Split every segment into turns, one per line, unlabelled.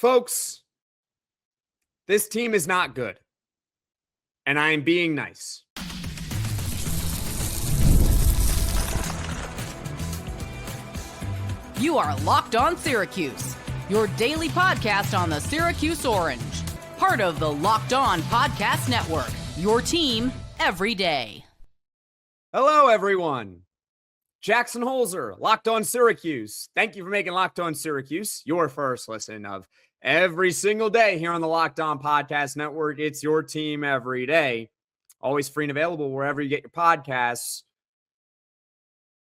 Folks, this team is not good, and I am being nice.
You are Locked On Syracuse, your daily podcast on the Syracuse Orange, part of the Locked On Podcast Network, your team every day.
Hello, everyone. Jackson Holzer, Locked On Syracuse. Thank you for making Locked On Syracuse your first listen of every single day here on the Locked On Podcast Network. It's your team every day. Always free and available wherever you get your podcasts.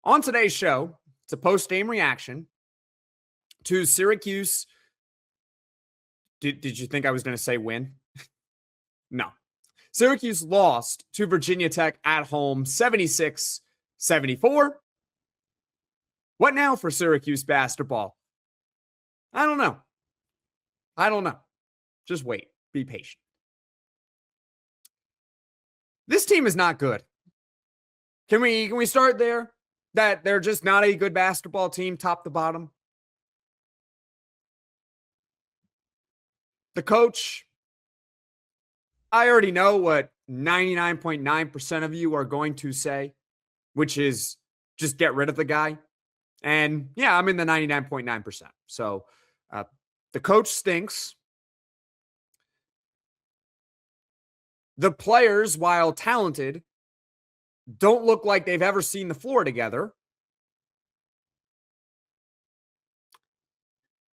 On today's show, it's a post-game reaction to Syracuse. Did you think I was going to say win? No. Syracuse lost to Virginia Tech at home 76-74. What now for Syracuse basketball? I don't know. Just wait. Be patient. This team is not good. Can we start there? That they're just not a good basketball team, top to bottom. The coach, I already know what 99.9% of you are going to say, which is just get rid of the guy. And yeah, I'm in the 99.9%. So the coach stinks. The players, while talented, don't look like they've ever seen the floor together.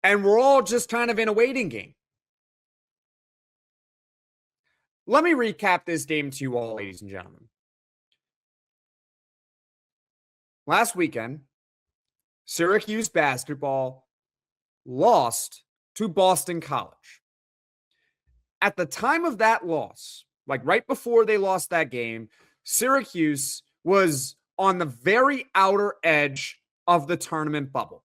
And we're all just kind of in a waiting game. Let me recap this game to you all, ladies and gentlemen. Last weekend, Syracuse basketball lost to Boston College. At the time of that loss, like right before they lost that game, Syracuse was on the very outer edge of the tournament bubble.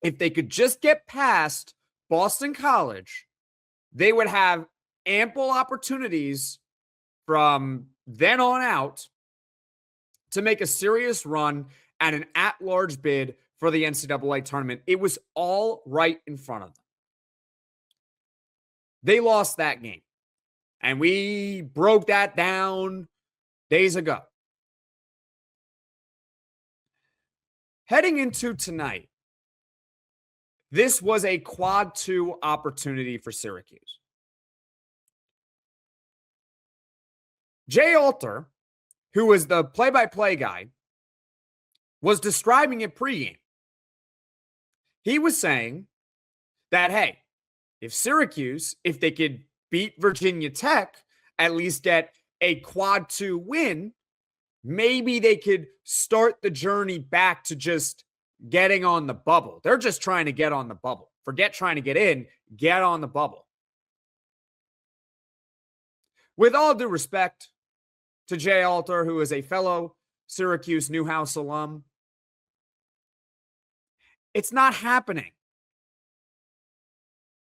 If they could just get past Boston College, they would have ample opportunities from then on out to make a serious run at an at-large bid for the NCAA tournament. It was all right in front of them. They lost that game, and we broke that down days ago. Heading into tonight, this was a quad 2 opportunity for Syracuse. Jay Alter, who was the play-by-play guy, was describing it pregame. He was saying that, hey, if Syracuse, if they could beat Virginia Tech, at least get a quad 2 win, maybe they could start the journey back to just getting on the bubble. They're just trying to get on the bubble. Forget trying to get in, get on the bubble. With all due respect to Jay Alter, who is a fellow Syracuse Newhouse alum, it's not happening.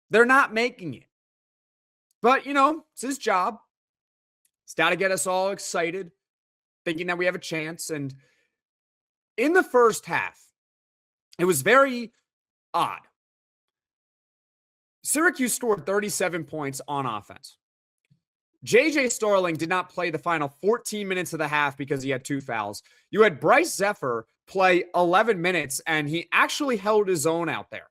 They're not making it. But, it's his job. He's got to get us all excited, thinking that we have a chance. And in the first half, it was very odd. Syracuse scored 37 points on offense. J.J. Starling did not play the final 14 minutes of the half because he had 2 fouls. You had Bryce Zephyr play 11 minutes, and he actually held his own out there.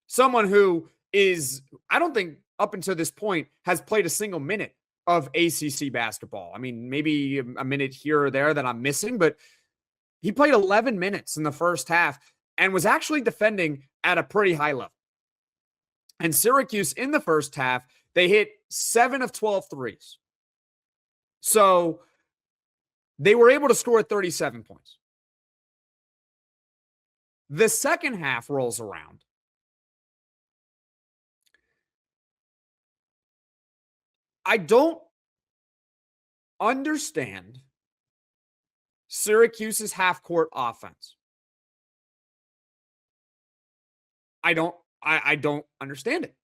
Someone who is, I don't think up until this point, has played a single minute of ACC basketball. I mean, maybe a minute here or there that I'm missing, but he played 11 minutes in the first half and was actually defending at a pretty high level. And Syracuse in the first half, they hit 7 of 12 threes. So they were able to score 37 points. The second half rolls around. I don't understand Syracuse's half-court offense. I don't understand it.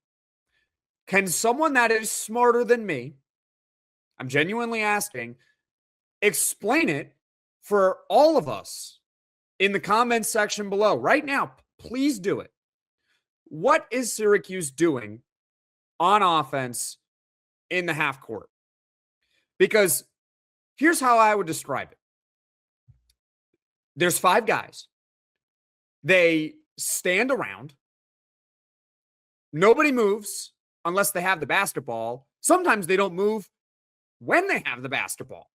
Can someone that is smarter than me, I'm genuinely asking, explain it for all of us in the comments section below right now? Please do it. What is Syracuse doing on offense in the half court? Because here's how I would describe it. There's 5 guys. They stand around. Nobody moves unless they have the basketball. Sometimes they don't move when they have the basketball.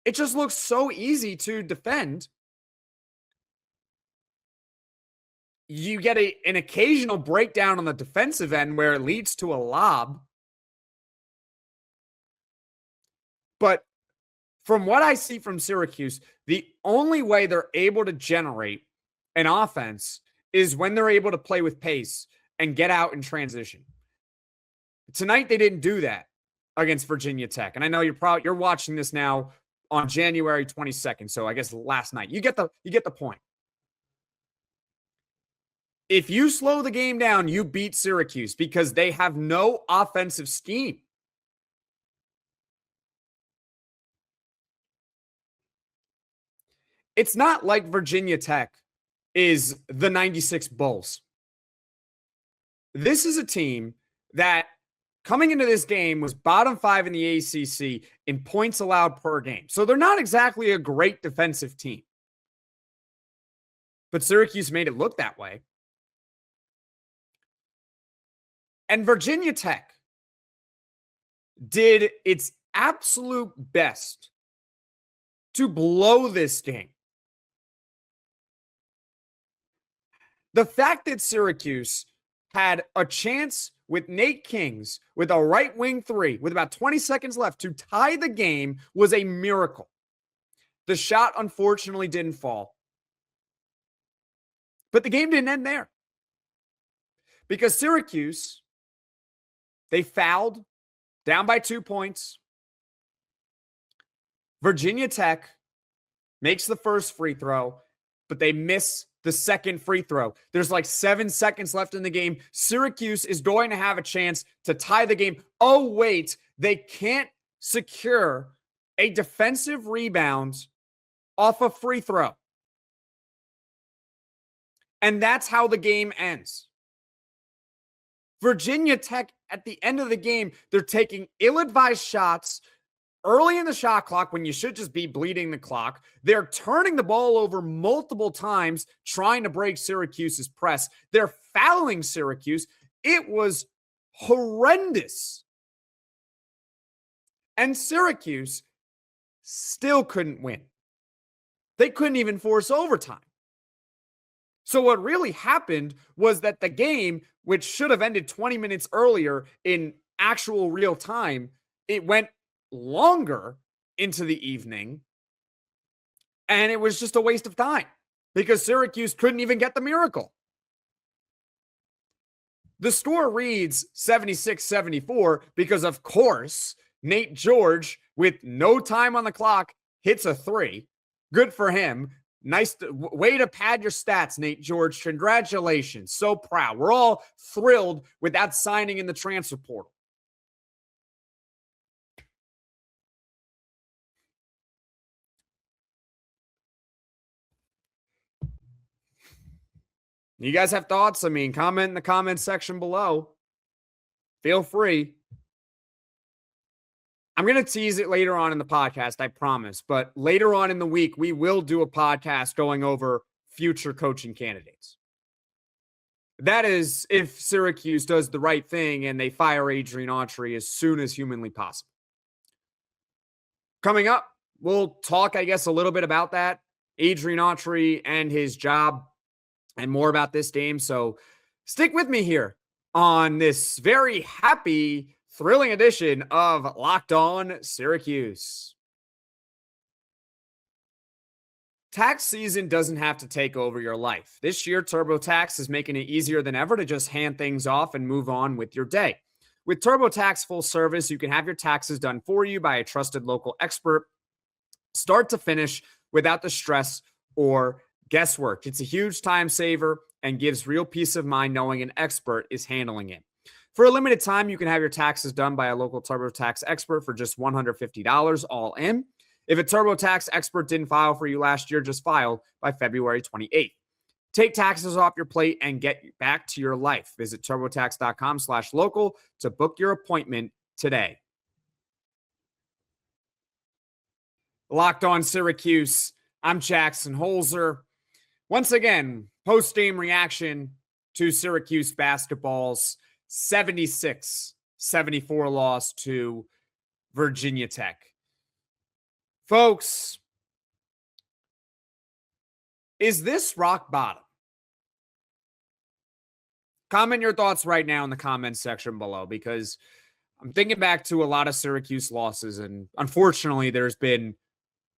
It just looks so easy to defend. You get an occasional breakdown on the defensive end where it leads to a lob. But from what I see from Syracuse, the only way they're able to generate an offense is when they're able to play with pace and get out in transition. Tonight, they didn't do that against Virginia Tech. And I know you're watching this now on January 22nd. So I guess last night. You get the point. If you slow the game down, you beat Syracuse because they have no offensive scheme. It's not like Virginia Tech is the 96 Bulls. This is a team that coming into this game was bottom 5 in the ACC in points allowed per game. So they're not exactly a great defensive team. But Syracuse made it look that way. And Virginia Tech did its absolute best to blow this game. The fact that Syracuse had a chance with Nate Kings with a right wing 3 with about 20 seconds left to tie the game was a miracle. The shot unfortunately didn't fall. But the game didn't end there. Because Syracuse, they fouled, down by 2 points. Virginia Tech makes the first free throw, but they miss the second free throw. There's like 7 seconds left in the game. Syracuse is going to have a chance to tie the game. Oh, wait, they can't secure a defensive rebound off a free throw. And that's how the game ends. Virginia Tech, at the end of the game, they're taking ill-advised shots early in the shot clock when you should just be bleeding the clock. They're turning the ball over multiple times, trying to break Syracuse's press. They're fouling Syracuse. It was horrendous. And Syracuse still couldn't win. They couldn't even force overtime. So what really happened was that the game, which should have ended 20 minutes earlier in actual real time, it went longer into the evening, and it was just a waste of time because Syracuse couldn't even get the miracle. The score reads 76-74 because, of course, Nait George, with no time on the clock, hits a 3. Good for him. Nice way to pad your stats, Nait George. Congratulations. So proud. We're all thrilled with that signing in the transfer portal. You guys have thoughts? I mean, comment in the comments section below. Feel free. I'm going to tease it later on in the podcast, I promise. But later on in the week, we will do a podcast going over future coaching candidates. That is if Syracuse does the right thing and they fire Adrian Autry as soon as humanly possible. Coming up, we'll talk, I guess, a little bit about that. Adrian Autry and his job and more about this game. So stick with me here on this very happy, thrilling edition of Locked On Syracuse. Tax season doesn't have to take over your life. This year, TurboTax is making it easier than ever to just hand things off and move on with your day. With TurboTax Full Service, you can have your taxes done for you by a trusted local expert, start to finish, without the stress or guesswork. It's a huge time saver and gives real peace of mind knowing an expert is handling it. For a limited time, you can have your taxes done by a local TurboTax expert for just $150 all in. If a TurboTax expert didn't file for you last year, just file by February 28th. Take taxes off your plate and get back to your life. Visit TurboTax.com/local to book your appointment today. Locked on Syracuse, I'm Jackson Holzer. Once again, post-game reaction to Syracuse basketball's 76-74 loss to Virginia Tech. Folks, is this rock bottom? Comment your thoughts right now in the comments section below, because I'm thinking back to a lot of Syracuse losses, and unfortunately, there's been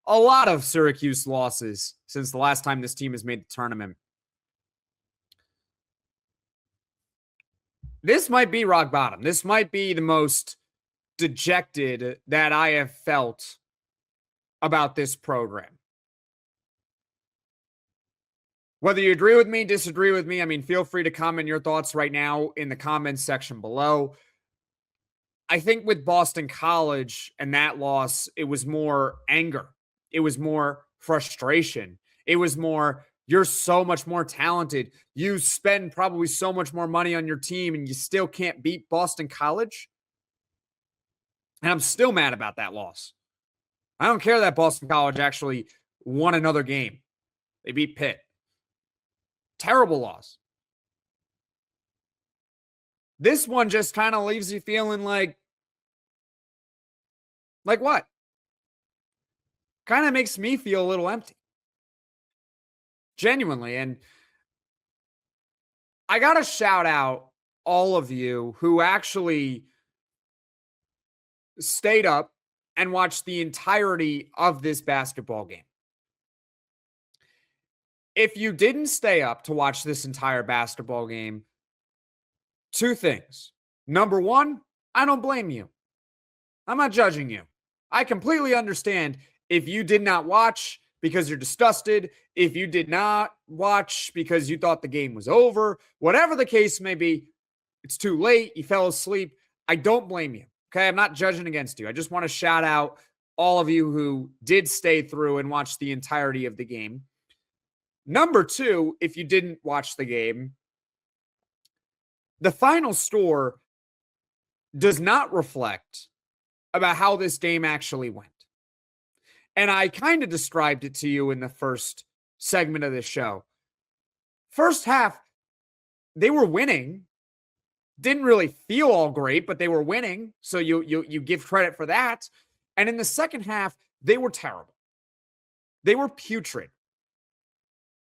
a lot of Syracuse losses since the last time this team has made the tournament. This might be rock bottom. This might be the most dejected that I have felt about this program. Whether you agree with me, disagree with me, I mean, feel free to comment your thoughts right now in the comments section below. I think with Boston College and that loss, it was more anger. It was more frustration. It was more, you're so much more talented. You spend probably so much more money on your team and you still can't beat Boston College. And I'm still mad about that loss. I don't care that Boston College actually won another game. They beat Pitt. Terrible loss. This one just kind of leaves you feeling like what? Kind of makes me feel a little empty. Genuinely. And I got to shout out all of you who actually stayed up and watched the entirety of this basketball game. If you didn't stay up to watch this entire basketball game, two things. Number one, I don't blame you. I'm not judging you. I completely understand if you did not watch because you're disgusted, if you did not watch because you thought the game was over, whatever the case may be, it's too late, you fell asleep. I don't blame you, okay? I'm not judging against you. I just want to shout out all of you who did stay through and watch the entirety of the game. Number two, if you didn't watch the game, the final score does not reflect about how this game actually went. And I kind of described it to you in the first segment of this show. First half, they were winning. Didn't really feel all great, but they were winning. So you give credit for that. And in the second half, they were terrible. They were putrid.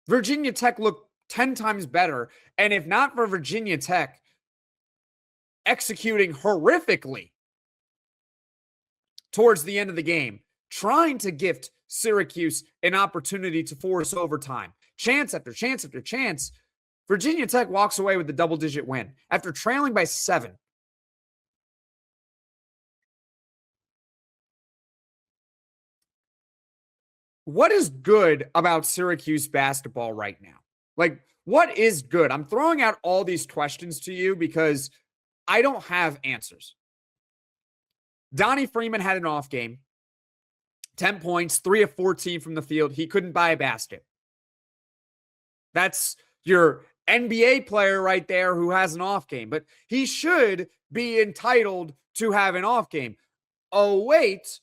Virginia Tech looked 10 times better. And if not for Virginia Tech executing horrifically towards the end of the game, trying to gift Syracuse an opportunity to force overtime, chance after chance after chance, Virginia Tech walks away with a double-digit win after trailing by 7. What is good about Syracuse basketball right now? Like, what is good? I'm throwing out all these questions to you because I don't have answers. Donnie Freeman had an off game. 10 points, 3 of 14 from the field. He couldn't buy a basket. That's your NBA player right there who has an off game, but he should be entitled to have an off game. Oh, wait,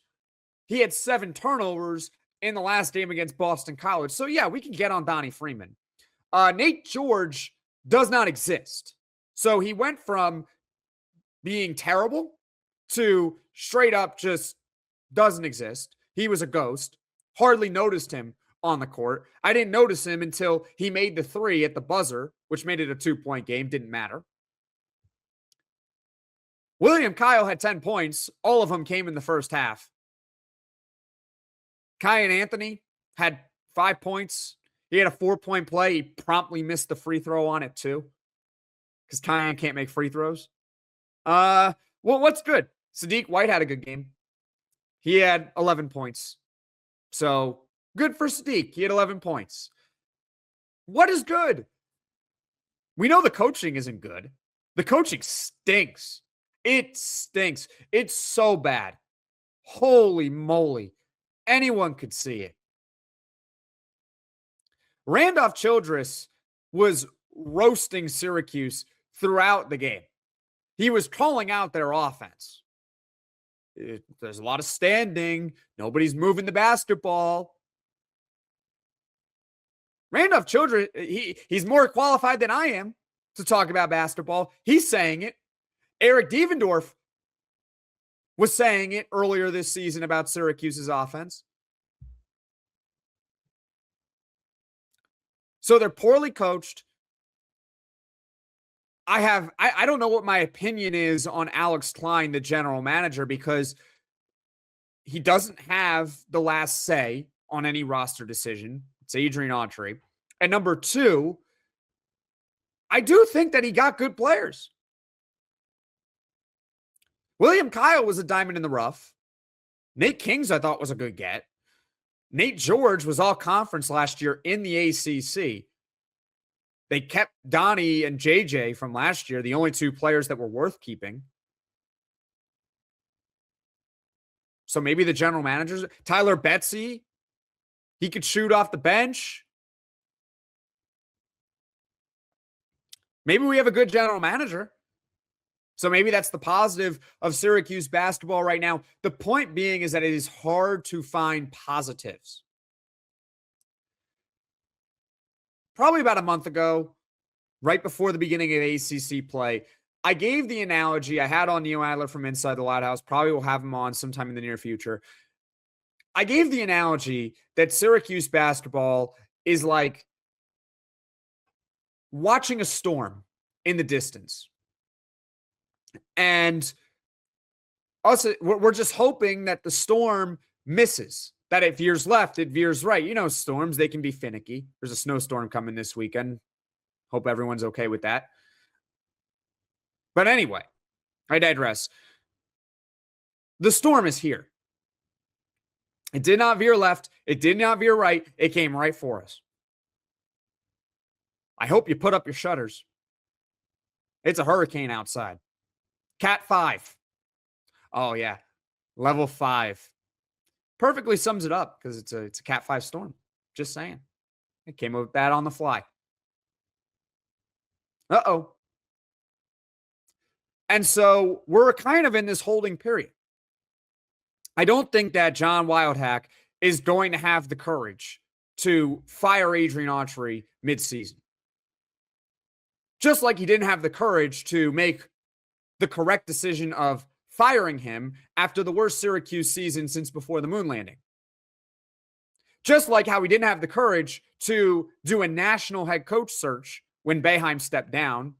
he had 7 turnovers in the last game against Boston College. So, yeah, we can get on Donnie Freeman. Nait George does not exist. So he went from being terrible to straight up just doesn't exist. He was a ghost. Hardly noticed him on the court. I didn't notice him until he made the 3 at the buzzer, which made it a 2-point game. Didn't matter. William Kyle had 10 points. All of them came in the first half. Kyan Anthony had 5 points. He had a 4-point play. He promptly missed the free throw on it too, because Kyan can't make free throws. Well, what's good? Sadiq White had a good game. He had 11 points. So good for Sadiq. He had 11 points. What is good? We know the coaching isn't good. The coaching stinks. It stinks. It's so bad. Holy moly. Anyone could see it. Randolph Childress was roasting Syracuse throughout the game. He was calling out their offense. There's a lot of standing. Nobody's moving the basketball. Randolph Childress, he's more qualified than I am to talk about basketball. He's saying it. Eric Devendorf was saying it earlier this season about Syracuse's offense. So they're poorly coached. I don't know what my opinion is on Alex Klein, the general manager, because he doesn't have the last say on any roster decision. It's Adrian Autry. And number two, I do think that he got good players. William Kyle was a diamond in the rough. Nate Kings, I thought, was a good get. Nait George was all conference last year in the ACC. They kept Donnie and JJ from last year, the only two players that were worth keeping. So maybe the general managers, Tyler Betsy, he could shoot off the bench. Maybe we have a good general manager. So maybe that's the positive of Syracuse basketball right now. The point being is that it is hard to find positives. Probably about a month ago, right before the beginning of ACC play, I gave the analogy. I had on Neil Adler from Inside the Lighthouse. Probably will have him on sometime in the near future. I gave the analogy that Syracuse basketball is like watching a storm in the distance. And also, we're just hoping that the storm misses, that it veers left, it veers right. You know, storms, they can be finicky. There's a snowstorm coming this weekend. Hope everyone's okay with that. But anyway, I digress. The storm is here. It did not veer left. It did not veer right. It came right for us. I hope you put up your shutters. It's a hurricane outside. Cat 5. Oh, yeah. Level 5. Perfectly sums it up because it's a Cat 5 storm. Just saying. It came up with that on the fly. Uh-oh. And so we're kind of in this holding period. I don't think that John Wildhack is going to have the courage to fire Adrian Autry midseason. Just like he didn't have the courage to make the correct decision of firing him after the worst Syracuse season since before the moon landing. Just like how he didn't have the courage to do a national head coach search when Boeheim stepped down.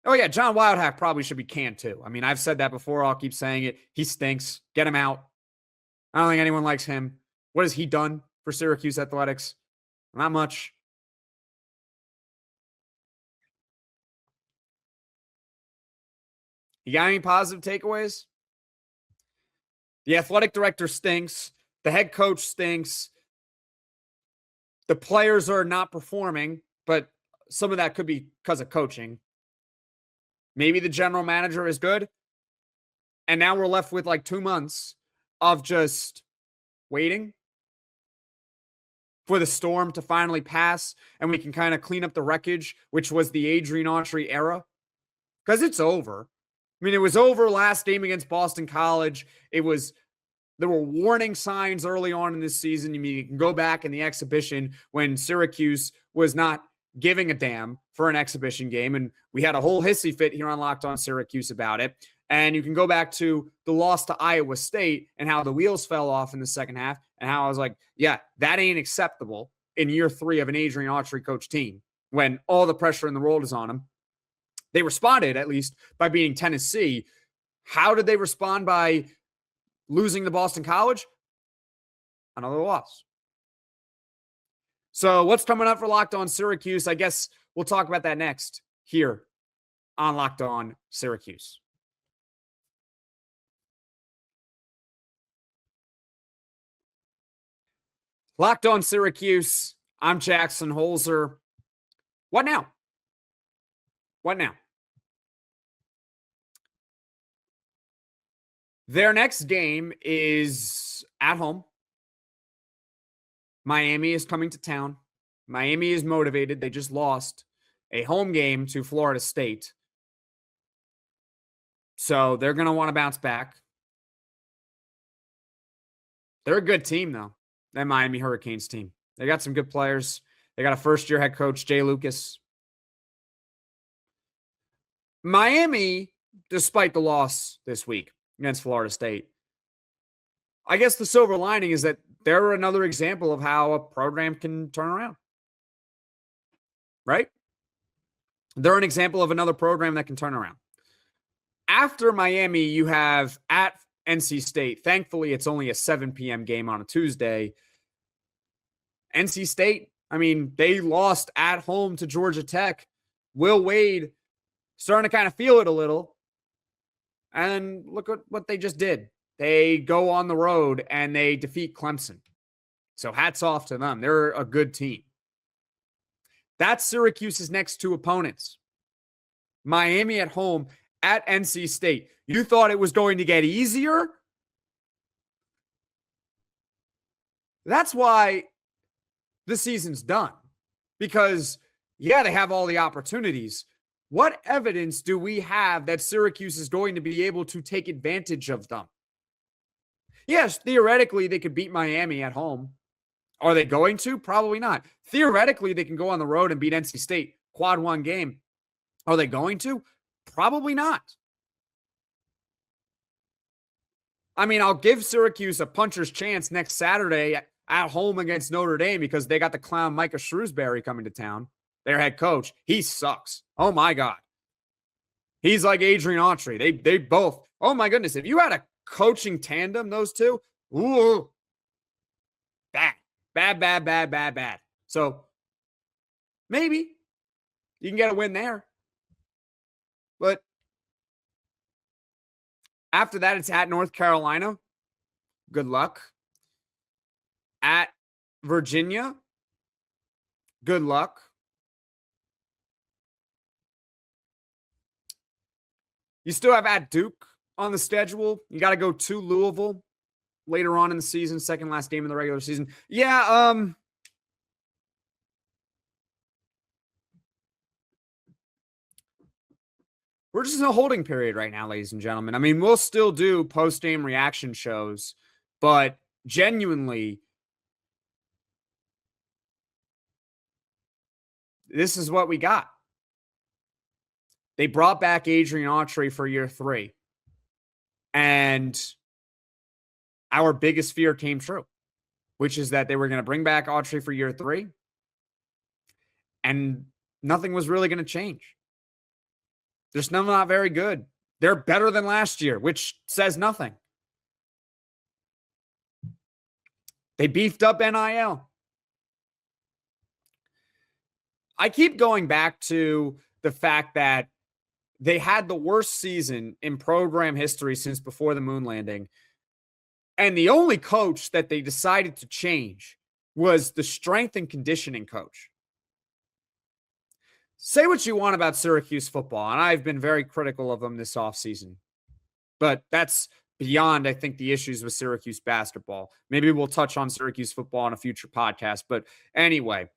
Oh, yeah, John Wildhack probably should be canned too. I mean, I've said that before. I'll keep saying it. He stinks. Get him out. I don't think anyone likes him. What has he done for Syracuse athletics? Not much. You got any positive takeaways? The athletic director stinks. The head coach stinks. The players are not performing, but some of that could be because of coaching. Maybe the general manager is good. And now we're left with like 2 months of just waiting for the storm to finally pass and we can kind of clean up the wreckage, which was the Adrian Autry era. Because it's over. I mean, it was over last game against Boston College. There were warning signs early on in this season. I mean, you can go back in the exhibition when Syracuse was not giving a damn for an exhibition game. And we had a whole hissy fit here on Locked On Syracuse about it. And you can go back to the loss to Iowa State and how the wheels fell off in the second half and how I was like, yeah, that ain't acceptable in year 3 of an Adrian Autry coach team when all the pressure in the world is on them. They responded, at least, by beating Tennessee. How did they respond by losing to Boston College? Another loss. So what's coming up for Locked On Syracuse? I guess we'll talk about that next here on Locked On Syracuse. Locked On Syracuse. I'm Jackson Holzer. What now? What now? Their next game is at home. Miami is coming to town. Miami is motivated. They just lost a home game to Florida State. So they're going to want to bounce back. They're a good team, though, that Miami Hurricanes team. They got some good players. They got a first-year head coach, Jay Lucas. Miami, despite the loss this week against Florida State, I guess the silver lining is that they're another example of how a program can turn around. Right? They're an example of another program that can turn around. After Miami, you have at NC State. Thankfully, it's only a 7 p.m. game on a Tuesday. NC State, I mean, they lost at home to Georgia Tech. Will Wade starting to kind of feel it a little. And look at what they just did. They go on the road and they defeat Clemson. So hats off to them. They're a good team. That's Syracuse's next two opponents. Miami at home, at NC State. You thought it was going to get easier? That's why the season's done. Because, yeah, they have all the opportunities. What evidence do we have that Syracuse is going to be able to take advantage of them? Yes, theoretically, they could beat Miami at home. Are they going to? Probably not. Theoretically, they can go on the road and beat NC State. Quad one game. Are they going to? Probably not. I mean, I'll give Syracuse a puncher's chance next Saturday at home against Notre Dame because they got the clown Micah Shrewsbury coming to town, their head coach. He sucks. Oh, my God. He's like Adrian Autry. They both. Oh, my goodness. If you had a coaching tandem, those two, ooh, bad. Bad. So maybe you can get a win there. But after that, it's at North Carolina. Good luck. At Virginia. Good luck. You still have at Duke on the schedule. You got to go to Louisville later on in the season, second last game of the regular season. Yeah, we're just in a holding period right now, ladies and gentlemen. I mean, we'll still do post-game reaction shows, but genuinely, this is what we got. They brought back Adrian Autry for year 3. And our biggest fear came true, which is that they were going to bring back Autry for year 3, and nothing was really going to change. They're still not very good. They're better than last year, which says nothing. They beefed up NIL. I keep going back to the fact that they had the worst season in program history since before the moon landing. And the only coach that they decided to change was the strength and conditioning coach. Say what you want about Syracuse football, and I've been very critical of them this offseason. But that's beyond, I think, the issues with Syracuse basketball. Maybe we'll touch on Syracuse football on a future podcast. But anyway,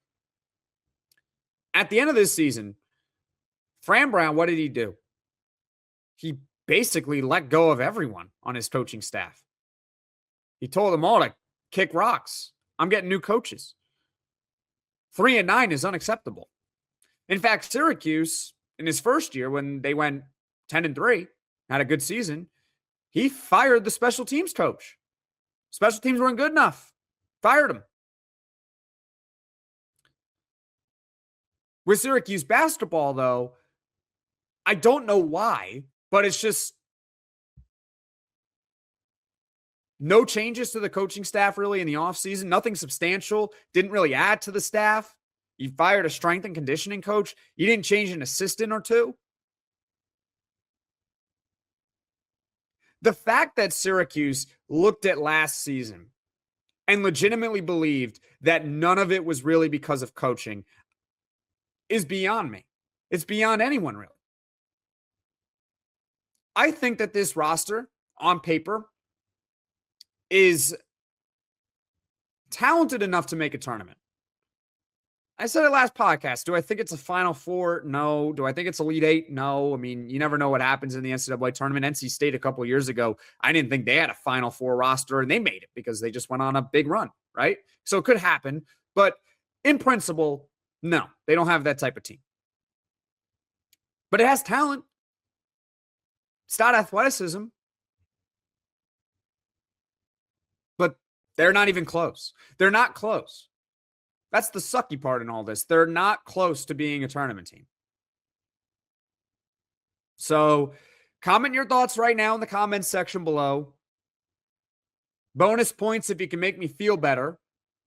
at the end of this season, Fran Brown, what did he do? He basically let go of everyone on his coaching staff. He told them all to kick rocks. I'm getting new coaches. 3-9 is unacceptable. In fact, Syracuse, in his first year, when they went 10-3, had a good season, he fired the special teams coach. Special teams weren't good enough. Fired him. With Syracuse basketball, though, I don't know why, but it's just no changes to the coaching staff really in the offseason. Nothing substantial. Didn't really add to the staff. You fired a strength and conditioning coach. You didn't change an assistant or two. The fact that Syracuse looked at last season and legitimately believed that none of it was really because of coaching is beyond me. It's beyond anyone, really. I think that this roster on paper, is talented enough to make a tournament. I said it last podcast. Do I think it's a Final Four? No. Do I think it's Elite Eight? No. I mean, you never know what happens in the NCAA tournament. NC State a couple of years ago, I didn't think they had a Final Four roster, and they made it because they just went on a big run, right? So it could happen. But in principle, no, they don't have that type of team. But it has talent. It's not athleticism. But they're not even close. They're not close. That's the sucky part in all this. They're not close to being a tournament team. So comment your thoughts right now in the comments section below. Bonus points if you can make me feel better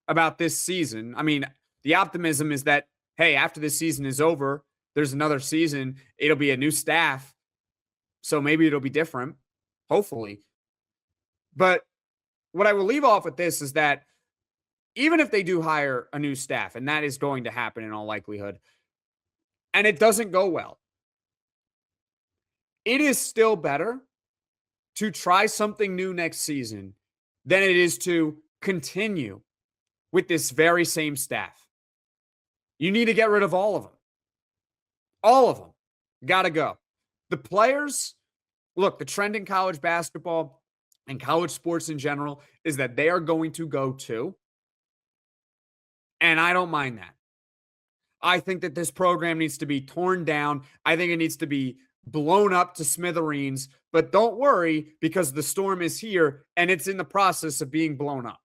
about this season. I mean, the optimism is that, hey, after this season is over, there's another season. It'll be a new staff. So maybe it'll be different, hopefully. But what I will leave off with this is that even if they do hire a new staff, and that is going to happen in all likelihood, and it doesn't go well, it is still better to try something new next season than it is to continue with this very same staff. You need to get rid of all of them. All of them. Got to go. The players, look, the trend in college basketball and college sports in general is that they are going to go too. And I don't mind that. I think that this program needs to be torn down. I think it needs to be blown up to smithereens. But don't worry, because the storm is here and it's in the process of being blown up.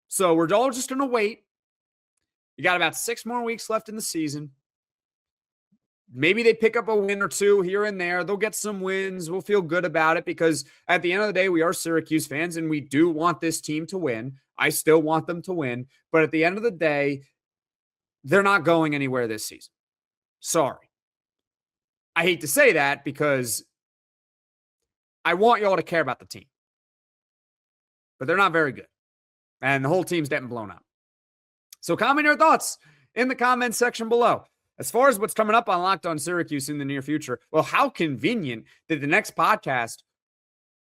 So we're all just going to wait. You got about 6 more weeks left in the season. Maybe they pick up a win or two here and there. They'll get some wins. We'll feel good about it because at the end of the day, we are Syracuse fans and we do want this team to win. I still want them to win. But at the end of the day, they're not going anywhere this season. Sorry. I hate to say that because I want y'all to care about the team. But they're not very good. And the whole team's getting blown up. So comment your thoughts in the comments section below. As far as what's coming up on Locked On Syracuse in the near future, well, how convenient that the next podcast,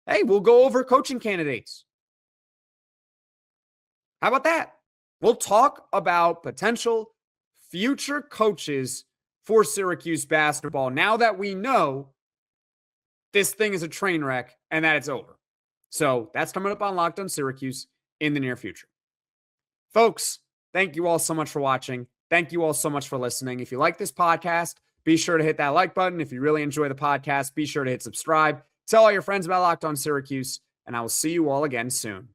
hey, we'll go over coaching candidates. How about that? We'll talk about potential future coaches for Syracuse basketball now that we know this thing is a train wreck and that it's over. So that's coming up on Locked On Syracuse in the near future. Folks, thank you all so much for watching. Thank you all so much for listening. If you like this podcast, be sure to hit that like button. If you really enjoy the podcast, be sure to hit subscribe. Tell all your friends about Locked On Syracuse, and I will see you all again soon.